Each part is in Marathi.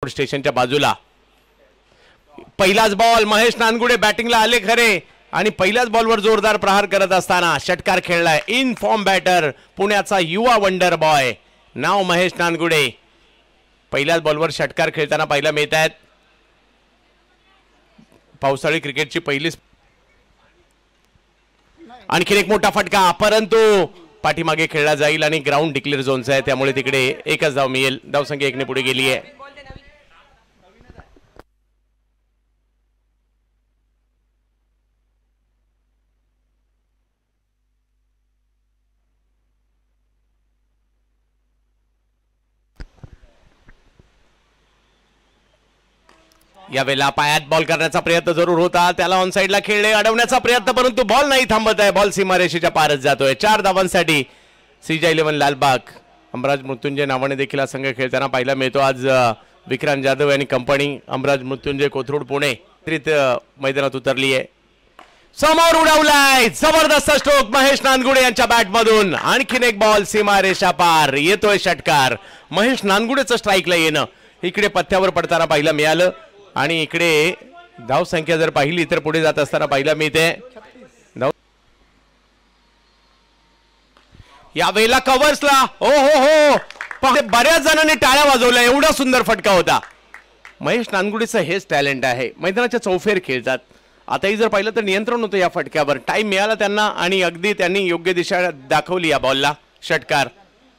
स्टेशनच्या बाजूला. पहिलाच बॉल, महेश नानगुडे बॅटिंगला आले खरे आणि पहिल्याच बॉलवर जोरदार प्रहार करत असताना षटकार खेळलाय इन फॉर्म बॅटर पुण्याचा युवा वंडर बॉय नाव महेश नानगुडे. पहिल्याच बॉलवर षटकार खेळताना पाहायला मिळत आहेत. पावसाळी क्रिकेटची पहिलीच. आणखी एक मोठा फटका, परंतु पाठीमागे खेळला जाईल आणि ग्राउंड डिक्लेअर झोनचा आहे, त्यामुळे तिकडे एकच धाव मिळेल. धावसंख्या 1 ने पुढे गेली आहे. यावेळेला पायात बॉल करण्याचा प्रयत्न जरूर होता, त्याला ऑन साइडला खेळले, अडवण्याचा प्रयत्न, परंतु बॉल नाही थांबत आहे. बॉल सीमारेषेच्या पारच जातोय. 4 धावांसाठी सीजा 11 लालबाग. अमराज मृत्युंजय नावाने देखील हा संघ खेळताना पाहायला मिळतो. आज विक्रांत जाधव आणि कंपनी अमराज मृत्युंजय कोथरूड पुणे मैदानात उतरली आहे. समोर उडवलाय, जबरदस्त स्ट्रोक महेश नानगुडे यांच्या बॅटमधून. आणखीन एक बॉल सीमारेषा पार, येतोय षटकार. महेश नानगुडेचं स्ट्राईकला येणं इकडे पथ्यावर पडताना पाहायला मिळालं आणि इकडे धाव संख्या जर पाहिली तर पुढे जात असताना पाहायला मिळते. यावेळेला कव्हर्सला हो हो हो बऱ्याच जणांनी टाळ्या वाजवल्या, एवढा सुंदर फटका होता. महेश नानगुडेचं हेच टॅलेंट आहे, मैदानाच्या चौफेर खेळतात. आताही जर पाहिलं तर नियंत्रण होतं या फटक्यावर, टाइम मिळाला त्यांना आणि अगदी त्यांनी योग्य दिशा दाखवली या बॉलला. षटकार.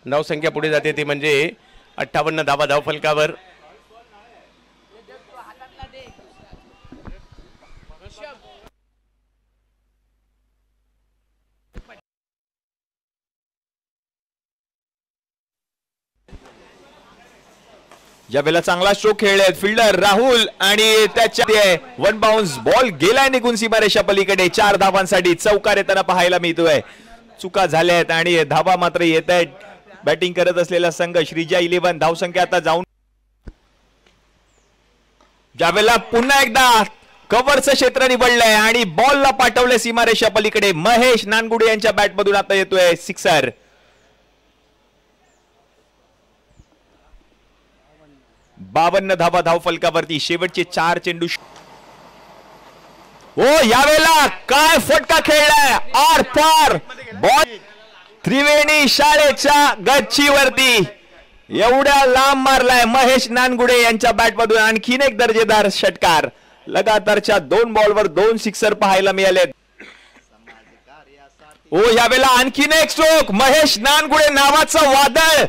धाव संख्या पुढे जाते ती म्हणजे 58 धावा धाव फलकावर. यावेळेला चांगला स्ट्रोक खेळलेत फिल्डर राहुल आणि त्याच्या वन बाउन्स बॉल गेलाय निघून सीमारेषा पलीकडे. 4 धावांसाठी चौकार येताना पाहायला मिळतोय. चुका झाल्यात आणि धावा मात्र येत आहेत. बॅटिंग करत असलेला संघ श्रीजा 11. धावसंख्या आता जाऊन यावेळेला पुन्हा एकदा कव्हरचं क्षेत्र निवडलंय आणि बॉलला पाठवलंय सीमारेषा पलीकडे. महेश नानगुडे यांच्या बॅटमधून आता येतोय सिक्सर. 52 धावा धाव फलकावरती. शेवटचे 4 चेंडू. ओ यावेळेला काय फटका खेळलाय, आर पार बॉल त्रिवेणी शाळेच्या गच्चीवरती एवढ्या लांब मारलाय महेश नानगुडे यांच्या बॅटमधून. आणखीन एक दर्जेदार षटकार. लगातारच्या 2 बॉलवर 2 सिक्सर पाहायला मिळालेत. ओ यावेळेला आणखीन एक स्ट्रोक. महेश नानगुडे नावाचं वादळ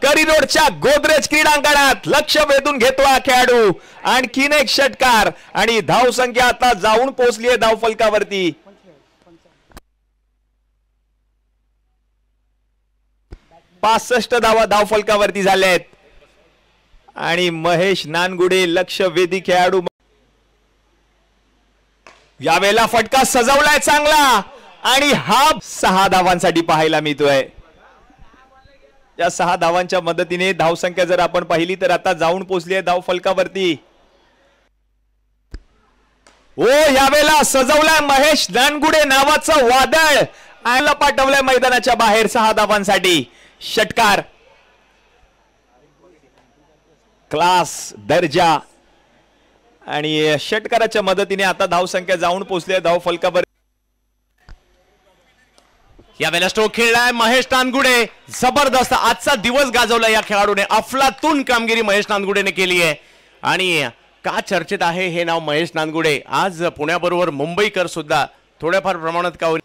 करिरोडच्या गोदरेज क्रीडांगणात लक्ष वेधून घेतो हा खेळाडू. आणखीन एक षटकार आणि धाव संख्या आता जाऊन पोहोचली आहे धाव फलकावरती. 65 धावा धाव फलकावरती झाल्यात आणि महेश नानगुडे लक्षवेधी खेळाडू. यावेळेला फटका सजवलाय चांगला आणि हा 6 धावांसाठी पाहायला मिळतोय. या 6 धावांच्या मदतीने धावसंख्या जर आपण पाहिली तर आता जाऊन पोहोचली आहे धाव फलकावरती. ओ यावेळेला सजवलाय महेश नानगुडे नावाचं वादळ आयला पाठवलंय मैदानाच्या बाहेर 6 धावांसाठी. षटकार. क्लास दर्जा आणि षटकाराच्या मदतीने आता धावसंख्या जाऊन पोहोचली आहे धाव फलकावर. यावेळेला स्ट्रोक खेळलाय महेश नानगुडे. जबरदस्त आजचा दिवस गाजवला या खेळाडूने. अफलातून कामगिरी महेश नानगुडेने केली आहे आणि का चर्चेत आहे हे नाव महेश नानगुडे. आज पुण्याबरोबर मुंबईकर सुद्धा थोड्याफार प्रमाणात का होईल.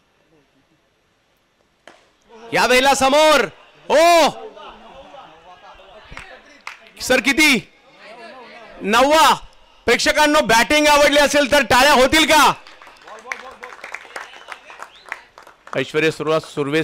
यावेळेला समोर ओ सर किती 9. प्रेक्षकांनो बॅटिंग आवडली असेल तर टाळ्या होतील का. ऐश्वर्य सुर्वे